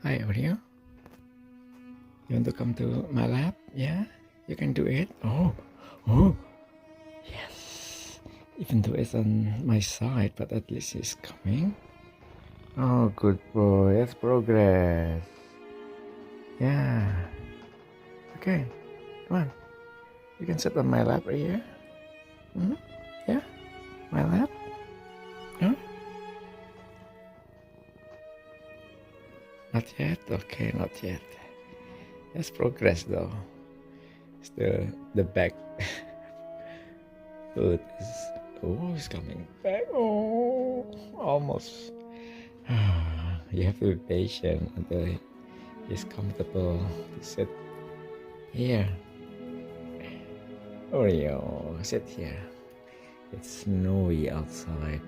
Hi, Oreo. You want to come to my lap? Yeah? You can do it? Oh, yes. Even though it's on my side, but at least it's coming. Oh, good boy. That's progress. Yeah. Okay. Come on. You can sit on my lap right here. Yeah? My lap? Huh? Not yet? Okay, not yet. That's progress though. It's the back foot is it's coming back. Oh, almost. You have to be patient until it's comfortable to sit here. Oreo, sit here. It's snowy outside.